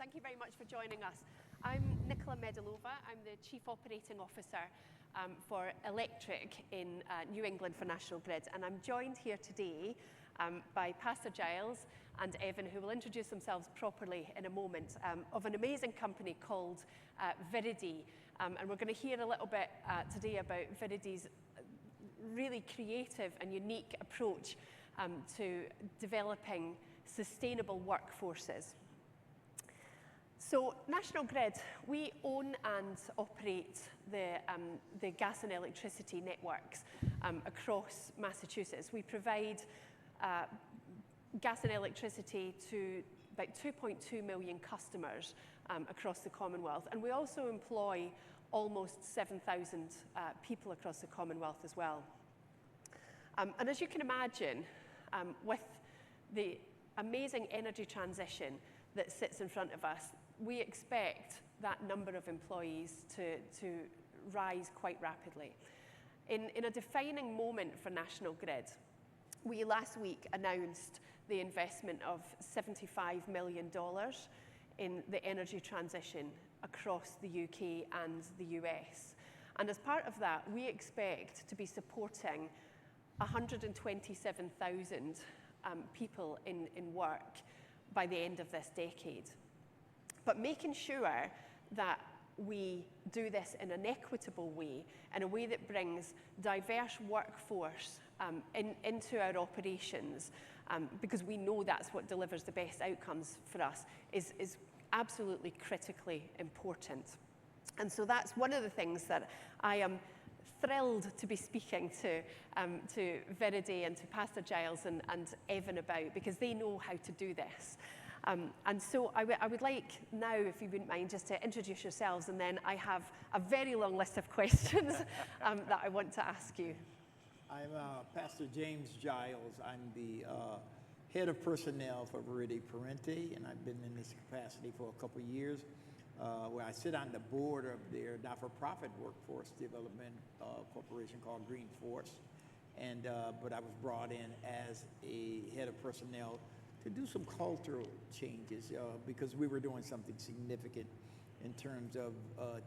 Thank you very much for joining us. I'm Nicola Medalova. I'm the Chief Operating Officer for Electric in New England for National Grid. And I'm joined here today by Pastor Giles and Evan, who will introduce themselves properly in a moment, of an amazing company called Viridi. And we're going to hear a little bit today about Viridi's really creative and unique approach to developing sustainable workforces. So National Grid, we own and operate the gas and electricity networks across Massachusetts. We provide gas and electricity to about 2.2 million customers across the Commonwealth. And we also employ almost 7,000 people across the Commonwealth as well. And as you can imagine, with the amazing energy transition that sits in front of us, we expect that number of employees to rise quite rapidly. In a defining moment for National Grid, we last week announced the investment of $75 million in the energy transition across the UK and the US. And as part of that, we expect to be supporting 127,000 people in work by the end of this decade. But making sure that we do this in an equitable way, in a way that brings diverse workforce into our operations, because we know that's what delivers the best outcomes for us, is absolutely critically important. And so that's one of the things that I am thrilled to be speaking to Viridi and to Pastor Giles and Evan about, because they know how to do this. And so I would like now, if you wouldn't mind, just to introduce yourselves, and then I have a very long list of questions that I want to ask you. I'm Pastor James Giles. I'm the head of personnel for Viridi Parente, and I've been in this capacity for a couple of years, where I sit on the board of their not-for-profit workforce development corporation called Green Force. And but I was brought in as a head of personnel to do some cultural changes because we were doing something significant in terms of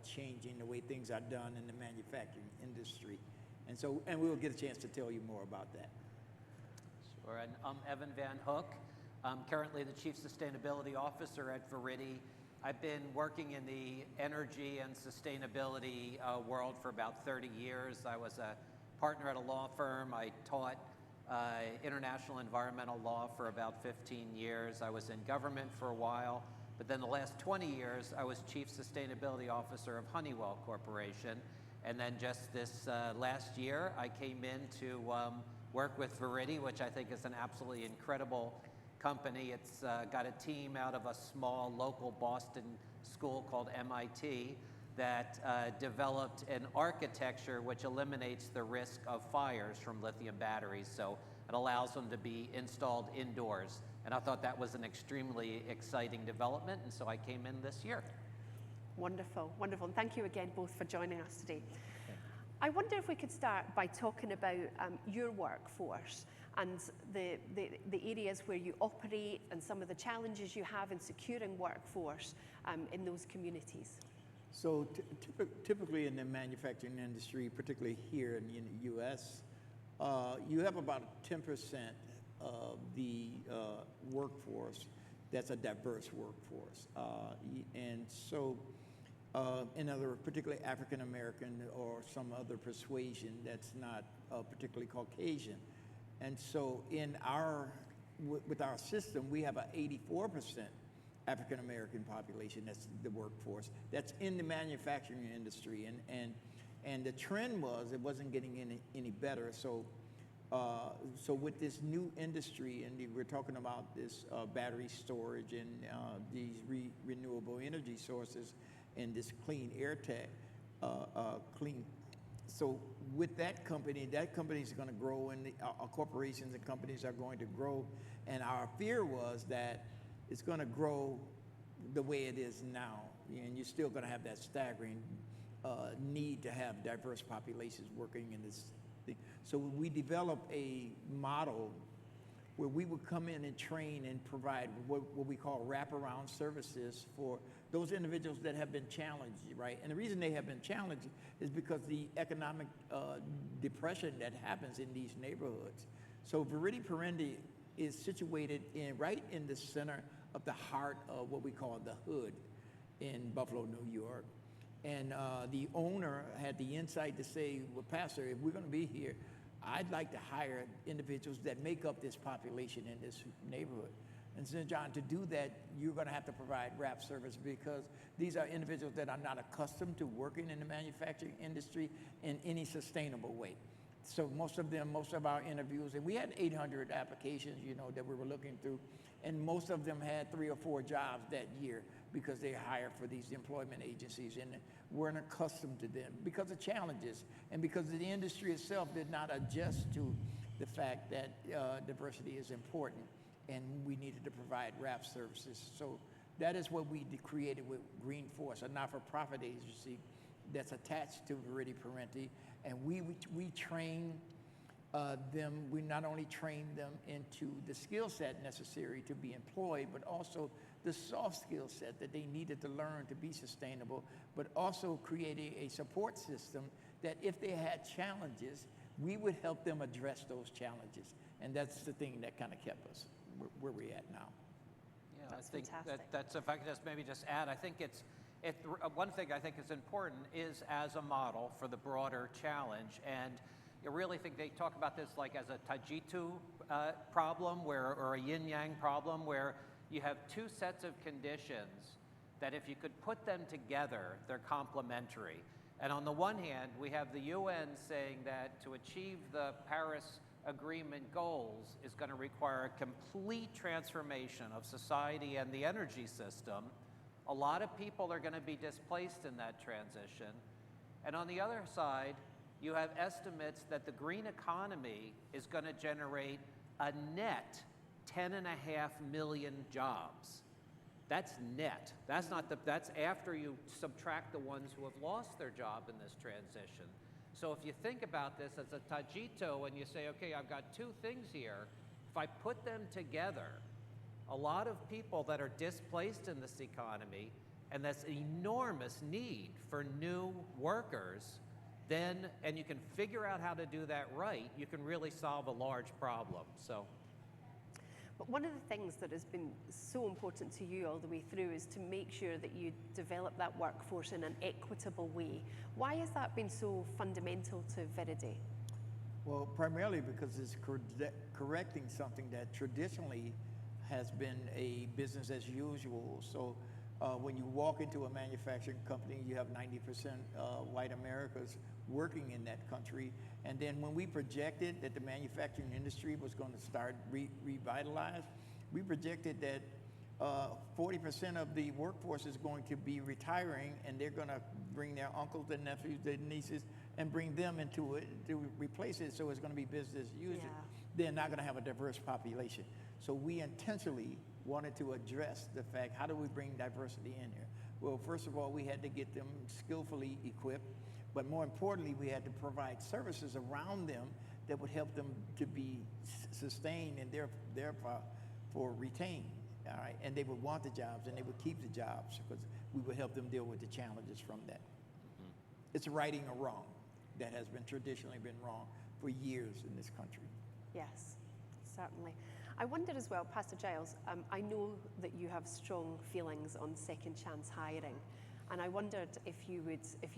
changing the way things are done in the manufacturing industry. And we'll get a chance to tell you more about that. Sure, and I'm Evan Van Hook. I'm currently the Chief Sustainability Officer at Viridi. I've been working in the energy and sustainability world for about 30 years. I was a partner at a law firm. I taught international environmental law for about 15 years. I was in government for a while, but then the last 20 years, I was Chief Sustainability Officer of Honeywell Corporation. And then just this last year, I came in to work with Viridi, which I think is an absolutely incredible company. It's got a team out of a small local Boston school called MIT that developed an architecture which eliminates the risk of fires from lithium batteries. So it allows them to be installed indoors. And I thought that was an extremely exciting development, and so I came in this year. Wonderful, wonderful. And thank you again both for joining us today. I wonder if we could start by talking about your workforce and the areas where you operate and some of the challenges you have in securing workforce in those communities. So typically in the manufacturing industry, particularly here in the U.S., you have about 10% of the workforce that's a diverse workforce. And so in other, particularly African American or some other persuasion that's not particularly Caucasian. And so with our system, we have an 84% African American population, that's the workforce, that's in the manufacturing industry. And the trend was it wasn't getting any better. So with this new industry, and we're talking about this battery storage and these renewable energy sources and this clean air tech, so with that company is going to grow, and our corporations and companies are going to grow. And our fear was that it's going to grow the way it is now, and you're still going to have that staggering need to have diverse populations working in this thing. So we developed a model where we would come in and train and provide what we call wraparound services for those individuals that have been challenged, right? And the reason they have been challenged is because the economic depression that happens in these neighborhoods. So Viridi Parenti is situated right in the center of the heart of what we call the hood in Buffalo, New York. And the owner had the insight to say, well, Pastor, if we're going to be here, I'd like to hire individuals that make up this population in this neighborhood. And so, John, to do that, you're going to have to provide wrap service because these are individuals that are not accustomed to working in the manufacturing industry in any sustainable way. So most of our interviews, and we had 800 applications, that we were looking through, and most of them had 3 or 4 jobs that year because they hired for these employment agencies and weren't accustomed to them because of challenges and because the industry itself did not adjust to the fact that diversity is important and we needed to provide wrap services. So that is what we created with Green Force, a not-for-profit agency that's attached to Viridi Parenti, and we train them. We not only train them into the skill set necessary to be employed, but also the soft skill set that they needed to learn to be sustainable, but also creating a support system that if they had challenges, we would help them address those challenges. And that's the thing that kind of kept us where we're at now. Yeah, That's I think fantastic. that's, if I could just add, I think one thing I think is important is as a model for the broader challenge. And I really think they talk about this like as a tajitu problem or a yin-yang problem where you have 2 sets of conditions that if you could put them together, they're complementary. And on the one hand, we have the UN saying that to achieve the Paris Agreement goals is going to require a complete transformation of society and the energy system. A lot of people are going to be displaced in that transition. And on the other side, you have estimates that the green economy is going to generate a net 10.5 million jobs. That's net. That's after you subtract the ones who have lost their job in this transition. So if you think about this as a tajito and you say, okay, I've got 2 things here, if I put them together, a lot of people that are displaced in this economy, and that's an enormous need for new workers, and you can figure out how to do that right, you can really solve a large problem. So. But one of the things that has been so important to you all the way through is to make sure that you develop that workforce in an equitable way. Why has that been so fundamental to Viridi? Well, primarily because it's correcting something that traditionally has been a business as usual. So when you walk into a manufacturing company, you have 90% white Americans working in that country. And then when we projected that the manufacturing industry was going to start revitalized, we projected that 40% of the workforce is going to be retiring, and they're going to bring their uncles, their nephews, their nieces, and bring them into it to replace it. So it's going to be business as usual. Yeah. They're not going to have a diverse population. So we intentionally wanted to address the fact, how do we bring diversity in here? Well, first of all, we had to get them skillfully equipped, but more importantly, we had to provide services around them that would help them to be sustained and therefore retained. All right, and they would want the jobs and they would keep the jobs because we would help them deal with the challenges from that. Mm-hmm. It's righting a wrong that has been traditionally been wrong for years in this country. Yes, certainly. I wonder as well, Pastor Giles, I know that you have strong feelings on second chance hiring, and I wondered if you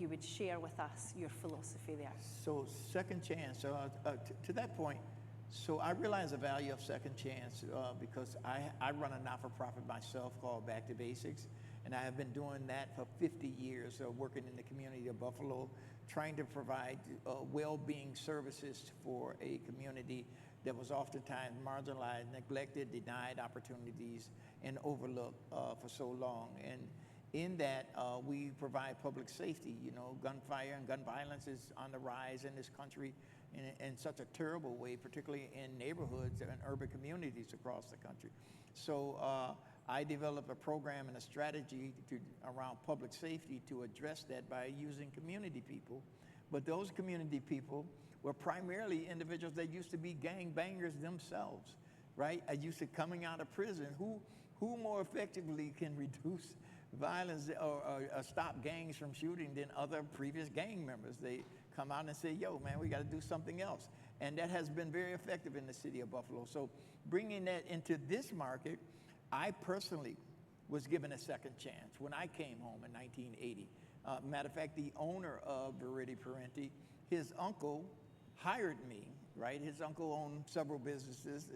would share with us your philosophy there. So second chance, to that point, so I realize the value of second chance because I run a not-for-profit myself called Back to Basics, and I have been doing that for 50 years, working in the community of Buffalo, trying to provide well-being services for a community that was oftentimes marginalized, neglected, denied opportunities, and overlooked for so long. And in that, we provide public safety. You know, gunfire and gun violence is on the rise in this country in such a terrible way, particularly in neighborhoods and urban communities across the country. So I developed a program and a strategy around public safety to address that by using community people. But those community people were primarily individuals that used to be gang bangers themselves. right? I used to coming out of prison. Who more effectively can reduce violence or stop gangs from shooting than other previous gang members? They come out and say, yo, man, we got to do something else. And that has been very effective in the city of Buffalo. So bringing that into this market, I personally was given a second chance when I came home in 1980. Matter of fact, the owner of Viridi Parenti, his uncle hired me, right? His uncle owned several businesses,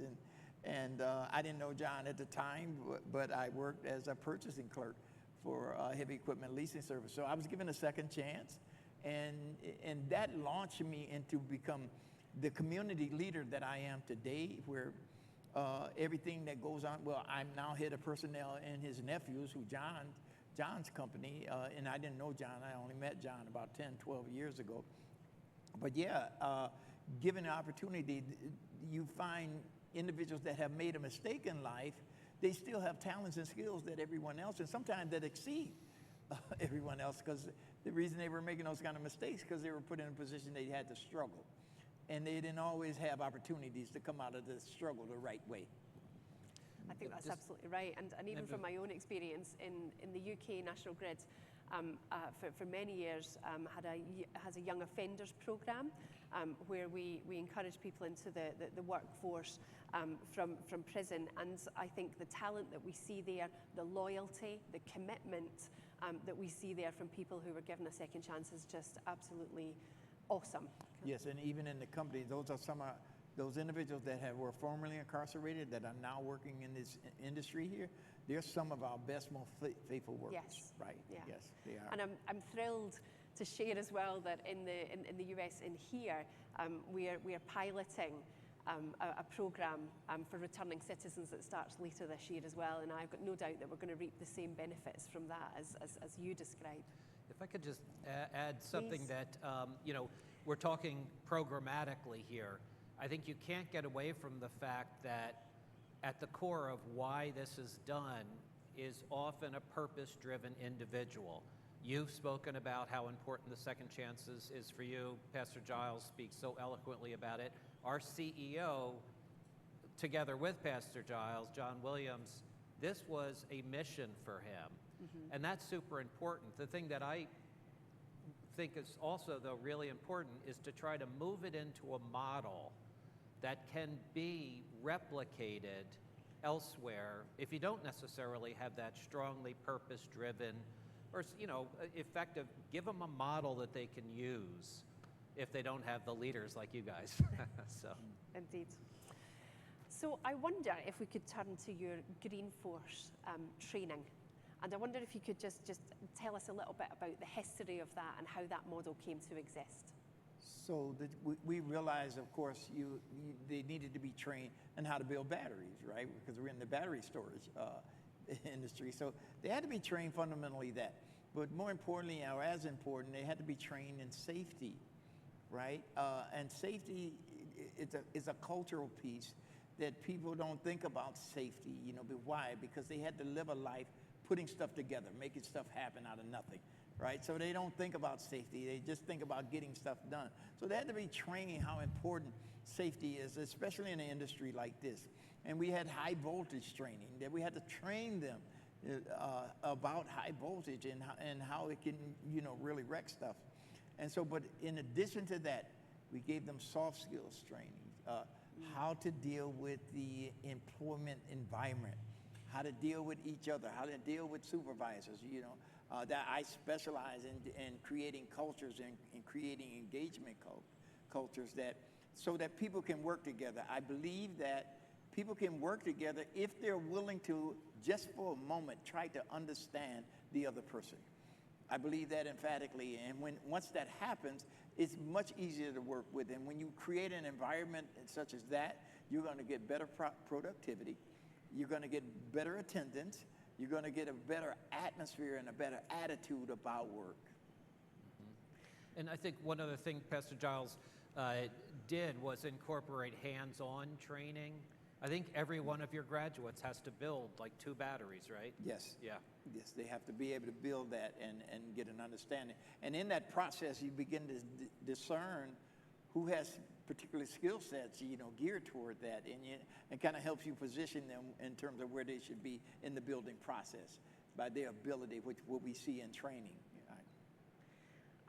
and I didn't know John at the time, but I worked as a purchasing clerk for heavy equipment leasing service. So I was given a second chance, and that launched me into become the community leader that I am today, where everything that goes on, well, I'm now head of personnel and his nephews, who John's company, and I didn't know John, I only met John about 10, 12 years ago. But yeah, given the opportunity, you find individuals that have made a mistake in life, they still have talents and skills that everyone else, and sometimes that exceed everyone else, because the reason they were making those kind of mistakes, because they were put in a position they had to struggle. And they didn't always have opportunities to come out of the struggle the right way. I think that's absolutely right. And even from my own experience in the UK, National Grid, for many years, has a young offenders program where we encourage people into the workforce from prison. And I think the talent that we see there, the loyalty, the commitment that we see there from people who were given a second chance is just absolutely awesome. Yes, and even in the company, those are some of those individuals that were formerly incarcerated that are now working in this industry here. They're some of our best, most faithful workers. Yes. Right. Yeah. Yes, they are. And I'm thrilled to share as well that in the US and here, we are piloting a program for returning citizens that starts later this year as well. And I've got no doubt that we're going to reap the same benefits from that as you described. If I could just add something Please. that, we're talking programmatically here. I think you can't get away from the fact that at the core of why this is done is often a purpose-driven individual. You've spoken about how important the second chances is for you. Pastor Giles speaks so eloquently about it. Our CEO, together with Pastor Giles, John Williams, this was a mission for him. Mm-hmm. And that's super important. The thing that I think is also, though, really important is to try to move it into a model that can be replicated elsewhere if you don't necessarily have that strongly purpose-driven or, effective. Give them a model that they can use if they don't have the leaders like you guys. So. Indeed. So I wonder if we could turn to your Green Force training. And I wonder if you could just tell us a little bit about the history of that and how that model came to exist. So we realized, of course, they needed to be trained on how to build batteries, right? Because we're in the battery storage industry. So they had to be trained fundamentally that. But more importantly, or as important, they had to be trained in safety, right? And safety is a cultural piece that people don't think about safety, but why? Because they had to live a life putting stuff together, making stuff happen out of nothing, right? So they don't think about safety, they just think about getting stuff done. So they had to be training how important safety is, especially in an industry like this. And we had high voltage training, that we had to train them about high voltage and how it can, really wreck stuff. And so, but in addition to that, we gave them soft skills training, how to deal with the employment environment, how to deal with each other, how to deal with supervisors, that I specialize in creating cultures and creating engagement cultures so that people can work together. I believe that people can work together if they're willing to, just for a moment, try to understand the other person. I believe that emphatically, and once that happens, it's much easier to work with. And when you create an environment such as that, you're going to get better productivity. You're going to get better attendance. You're going to get a better atmosphere and a better attitude about work. Mm-hmm. And I think one other thing Pastor Giles did was incorporate hands-on training. I think every one of your graduates has to build like 2 batteries, right? Yes. Yeah. Yes, they have to be able to build that and get an understanding. And in that process, you begin to discern who has particular skill sets, geared toward that, and kind of helps you position them in terms of where they should be in the building process by their ability, which what we see in training.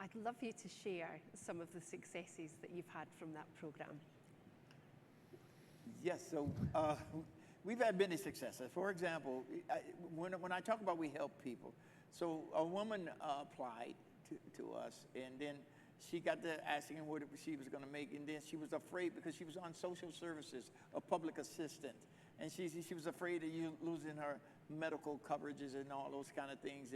I'd love you to share some of the successes that you've had from that program. Yes, so we've had many successes. For example, when I talk about we help people, so a woman applied to us, and then she got to asking what she was going to make, and then she was afraid because she was on social services, a public assistant, and she was afraid of losing her medical coverages and all those kind of things,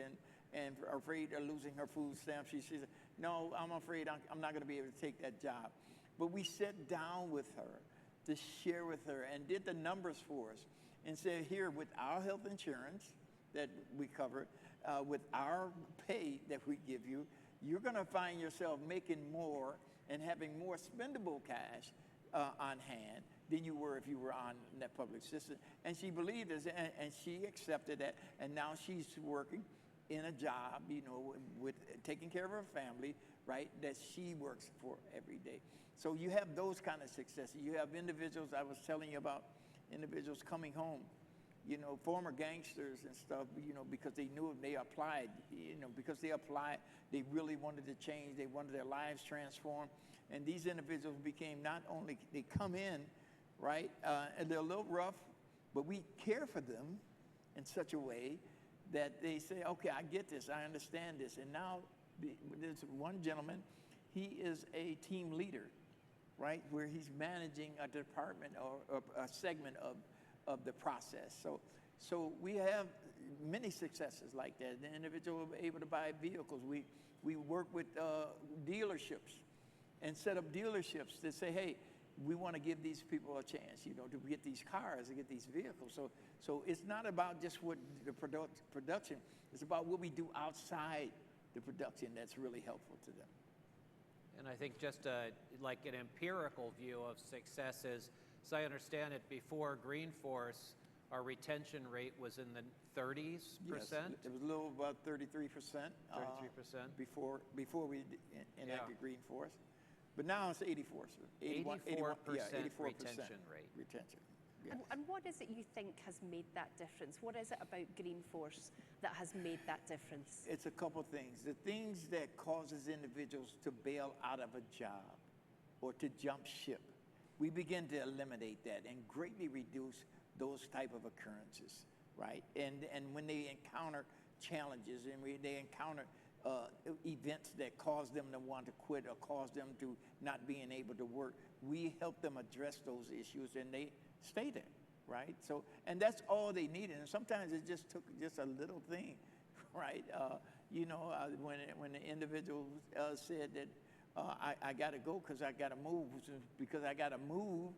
and afraid of losing her food stamps. She said, no, I'm afraid I'm not going to be able to take that job. But we sat down with her to share with her and did the numbers for us and said, here, with our health insurance that we cover, with our pay that we give you, you're going to find yourself making more and having more spendable cash on hand than you were if you were on that public system. And she believed us, and she accepted that, and now she's working in a job, with taking care of her family, right, that she works for every day. So you have those kind of successes. You have individuals, I was telling you about individuals coming home, former gangsters and stuff, because they knew if they applied, because they applied, they really wanted to change, they wanted their lives transformed. And these individuals became not only, they come in, right, and they're a little rough, but we care for them in such a way that they say, okay, I get this, I understand this. And now there's one gentleman, he is a team leader, right, where he's managing a department or a segment of the process. So we have many successes like that. The individual will be able to buy vehicles. We work with dealerships and set up dealerships that say, hey, we want to give these people a chance, to get these cars, to get these vehicles. So it's not about just what the production, it's about what we do outside the production that's really helpful to them. And I think just like an empirical view of success is, as I understand it, before Green Force, our retention rate was in the 30s%. Yes, it was a little about 33%. 33%. Before we enacted Green Force. But now it's 84%. 84% retention rate. Retention. Yes. And what is it you think has made that difference? What is it about Green Force that has made that difference? It's a couple things. The things that causes individuals to bail out of a job or to jump ship, we begin to eliminate that and greatly reduce those type of occurrences, right? And when they encounter challenges and they encounter events that cause them to want to quit or cause them to not being able to work, we help them address those issues and they stay there, right? So, and that's all they needed. And sometimes it just took just a little thing, right? When the individual said that I got to go because I got to move, because I got to move,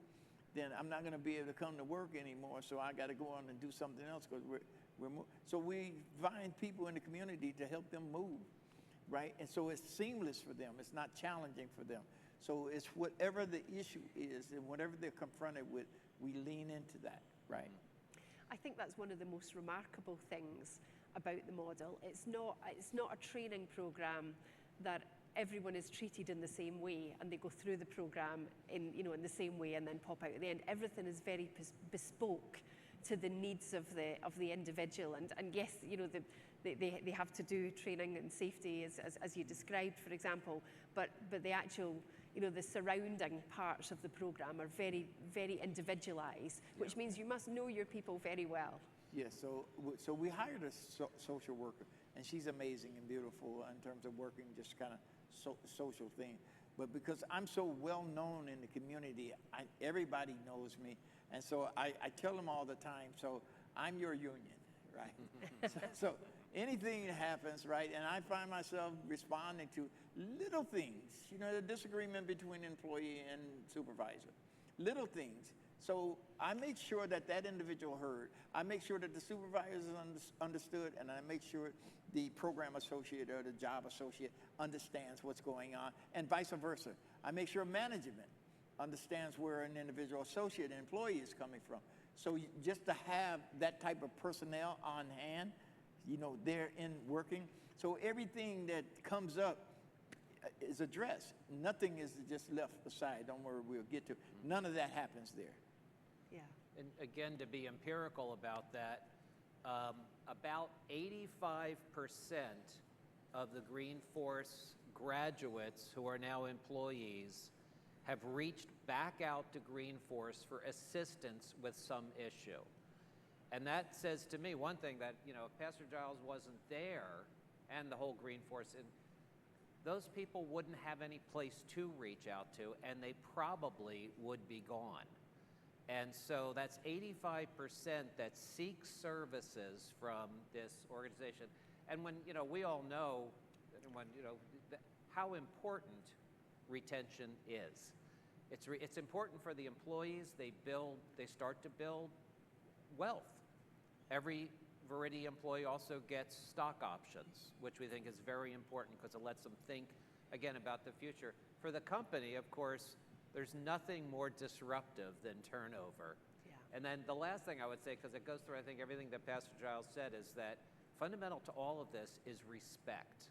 then I'm not going to be able to come to work anymore. So I got to go on and do something else because so we find people in the community to help them move, right? And so it's seamless for them. It's not challenging for them. So it's whatever the issue is and whatever they're confronted with, we lean into that, right? I think that's one of the most remarkable things about the model. It's not a training program that everyone is treated in the same way and they go through the program in the same way and then pop out at the end. Everything is very bespoke to the needs of the individual. And yes, they have to do training and safety as you described, for example, but the actual, the surrounding parts of the program are very, very individualized, which means you must know your people very well. Yes, so we hired a social worker, and she's amazing and beautiful in terms of working just kind of social thing. But because I'm so well known in the community, everybody knows me. And so I tell them all the time, so I'm your union, right? so anything that happens, right, and I find myself responding to little things, the disagreement between employee and supervisor, little things. So I make sure that individual heard. I make sure that the supervisors understood, and I make sure the program associate or the job associate understands what's going on, and vice versa. I make sure management understands where an individual associate and employee is coming from. So just to have that type of personnel on hand, they're in working. So everything that comes up, is addressed. Nothing is just left aside. Don't worry, we'll get to. None of that happens there. Yeah. And again, to be empirical about that, about 85% of the Green Force graduates who are now employees have reached back out to Green Force for assistance with some issue. And that says to me one thing, that, if Pastor Giles wasn't there and the whole Green Force, and those people wouldn't have any place to reach out to, and they probably would be gone. And so that's 85% that seek services from this organization. And when, we all know, how important retention is. It's important for the employees. They start to build wealth. Every Viridi employee also gets stock options, which we think is very important because it lets them think, again, about the future. For the company, of course, there's nothing more disruptive than turnover. Yeah. And then the last thing I would say, because it goes through, I think, everything that Pastor Giles said, is that fundamental to all of this is respect.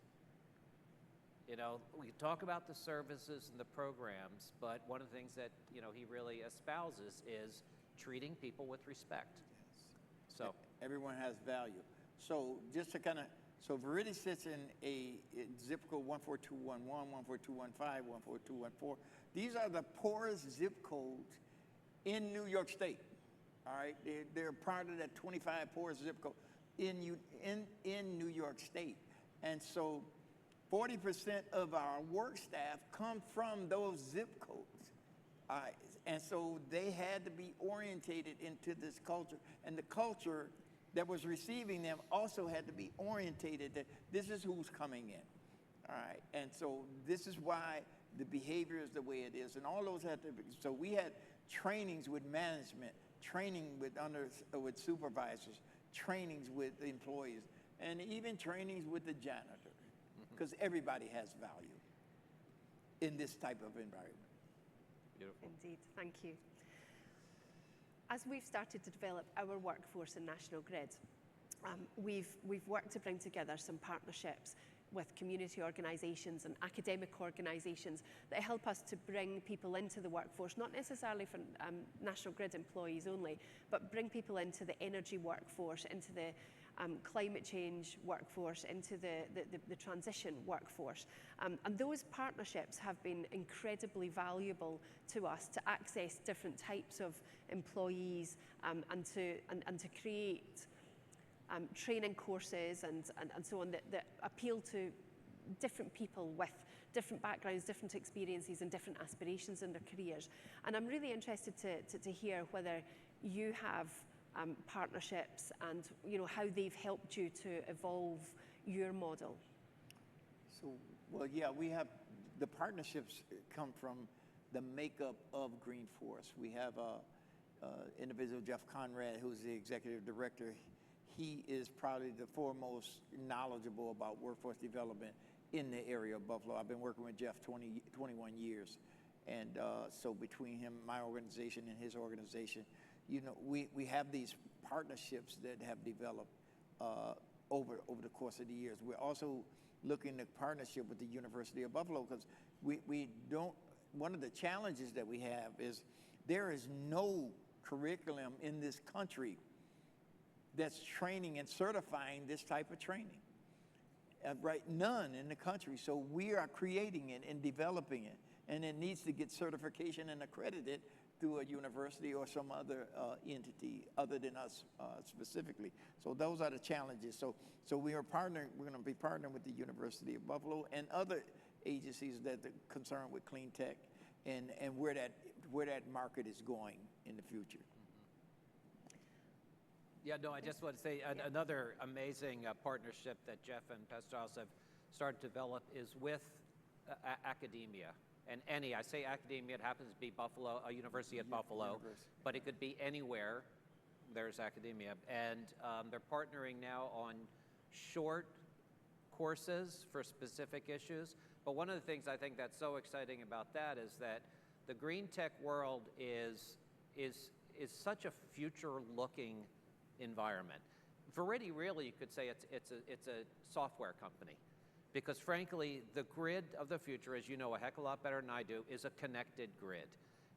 We talk about the services and the programs, but one of the things that, he really espouses is treating people with respect. Yes. So everyone has value. So just to so Viridi sits in a zip code 14211, 14215, 14214. These are the poorest zip codes in New York State. All right, they're part of that 25 poorest zip code in New York State, and so 40% of our work staff come from those zip codes. All right, and so they had to be orientated into this culture, and the culture that was receiving them also had to be orientated that this is who's coming in. All right, and so this is why the behavior is the way it is, and all those had to be. So we had trainings with management, training with supervisors, trainings with employees, and even trainings with the janitor, because everybody has value in this type of environment. beautiful. Indeed, thank you. As we've started to develop our workforce in National Grid, we've worked to bring together some partnerships with community organisations and academic organisations that help us to bring people into the workforce, not necessarily for National Grid employees only, but bring people into the energy workforce, into the climate change workforce, into the transition workforce. And those partnerships have been incredibly valuable to us to access different types of employees and to create training courses and so on that appeal to different people with different backgrounds, different experiences and different aspirations in their careers. And I'm really interested to hear whether you have partnerships and how they've helped you to evolve your model. So, well, yeah, we have the partnerships come from the makeup of Green Force. We have individual, Jeff Conrad, who's the executive director. He is probably the foremost knowledgeable about workforce development in the area of Buffalo. I've been working with Jeff 21 years. And so between him, my organization, and his organization, we have these partnerships that have developed over the course of the years. We're also looking at partnership with the University of Buffalo because we don't, one of the challenges that we have is there is no curriculum in this country that's training and certifying this type of training. Right, none in the country. So we are creating it and developing it, and it needs to get certification and accredited through a university or some other entity other than us specifically. So those are the challenges. So we are partnering. We're going to be partnering with the University of Buffalo and other agencies that are concerned with clean tech and where that market is going in the future. Yeah, no, I just want to say another amazing partnership that Jeff and Pastor Giles have started to develop is with academia. And I say academia, it happens to be Buffalo, a university at Buffalo, but it could be anywhere there's academia. And they're partnering now on short courses for specific issues. But one of the things I think that's so exciting about that is that the green tech world is such a future-looking environment. Viridi, really, you could say it's a software company. Because frankly, the grid of the future, as you know a heck of a lot better than I do, is a connected grid.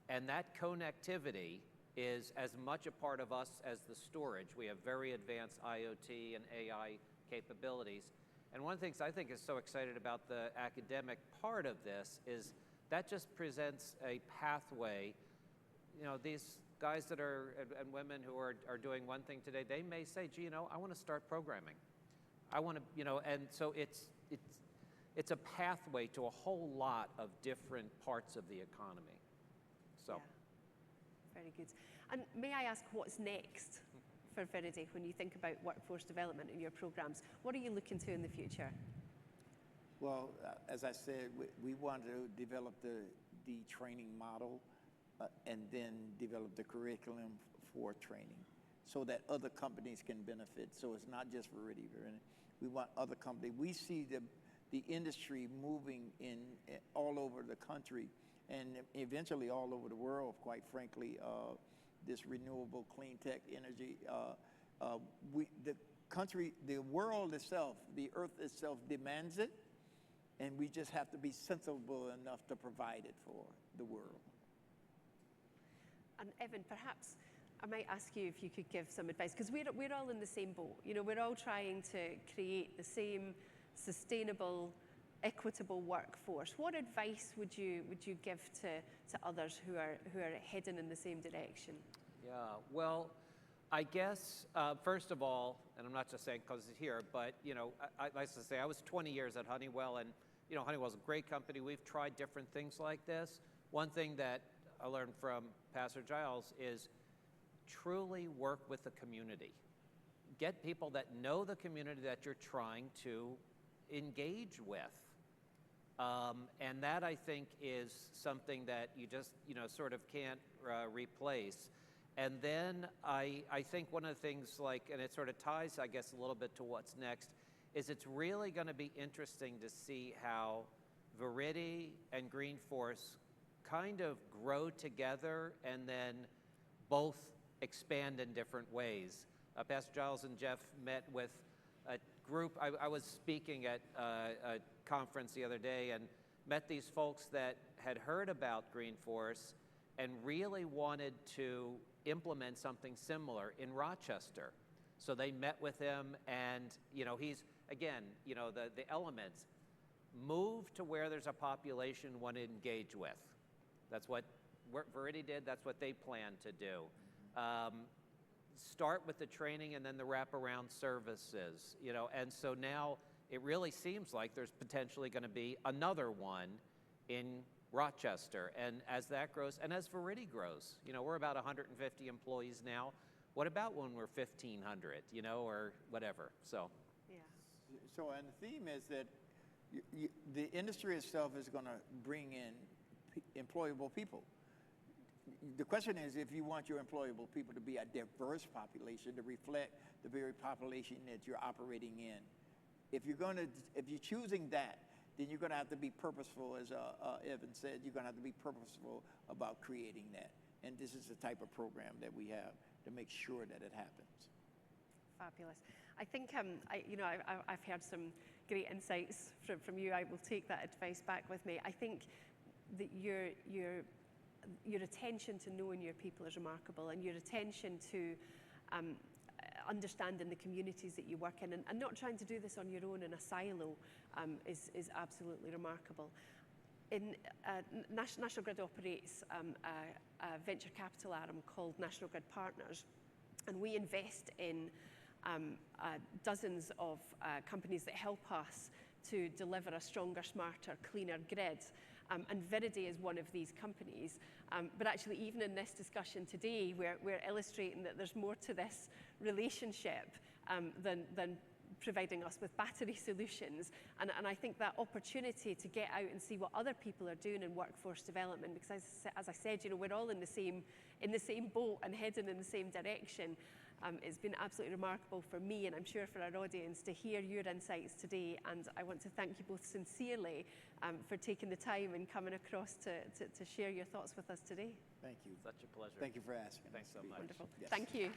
And that connectivity is as much a part of us as the storage. We have very advanced IoT and AI capabilities. And one of the things I think is so excited about the academic part of this is that just presents a pathway. You know, these guys that are, and women who are doing one thing today, they may say, gee, you know, I want to start programming. I want to, you know, and so it's a pathway to a whole lot of different parts of the economy. So. Yeah. Very good. And may I ask what's next for Viridi when you think about workforce development in your programs? What are you looking to in the future? Well, as I said, we want to develop the training model and then develop the curriculum for training so that other companies can benefit. So it's not just Viridi. We want other companies. We see the industry moving in all over the country and eventually all over the world, quite frankly. This renewable clean tech energy, the world itself, the earth itself demands it, and we just have to be sensible enough to provide it for the world. And Evan, perhaps I might ask you if you could give some advice, because we're all in the same boat. You know, we're all trying to create the same sustainable, equitable workforce. What advice would you give to others who are heading in the same direction? Yeah, well, I guess first of all, and I'm not just saying because it's here, but you know, I like to say I was 20 years at Honeywell, and you know, Honeywell's a great company. We've tried different things like this. One thing that I learned from Pastor Giles is truly work with the community. Get people that know the community that you're trying to engage with. And that, I think, is something that you just, you know, sort of can't replace. And then I think one of the things, like, and it sort of ties, I guess, a little bit to what's next, is it's really going to be interesting to see how Viridi and Green Force kind of grow together and then both expand in different ways. Pastor Giles and Jeff met with a group. I was speaking at a conference the other day and met these folks that had heard about Green Force and really wanted to implement something similar in Rochester. So they met with him, and you know, he's, again, you know, the elements, move to where there's a population you want to engage with. That's what Viridi did, that's what they plan to do. Start with the training and then the wraparound services, you know, and so now it really seems like there's potentially going to be another one in Rochester. And as that grows, and as Viridi grows, you know, we're about 150 employees now. What about when we're 1,500, you know, or whatever, so. Yeah. So, and the theme is that the industry itself is going to bring in employable people. The question is, if you want your employable people to be a diverse population, to reflect the very population that you're operating in, if you're choosing that, then you're going to have to be purposeful, as Evan said. You're going to have to be purposeful about creating that. And this is the type of program that we have to make sure that it happens. Fabulous. I think I've heard some great insights from you. I will take that advice back with me. I think that your attention to knowing your people is remarkable, and your attention to understanding the communities that you work in, and not trying to do this on your own in a silo is absolutely remarkable. National Grid operates a venture capital arm called National Grid Partners, and we invest in dozens of companies that help us to deliver a stronger, smarter, cleaner grid. And Viridi is one of these companies. But actually, even in this discussion today, we're illustrating that there's more to this relationship than providing us with battery solutions. And I think that opportunity to get out and see what other people are doing in workforce development, because as I said, you know, we're all in the same boat and heading in the same direction. It's been absolutely remarkable for me, and I'm sure for our audience, to hear your insights today. And I want to thank you both sincerely for taking the time and coming across to share your thoughts with us today. Thank you. Such a pleasure. Thank you for asking. Thanks so much. Wonderful. Yes. Thank you.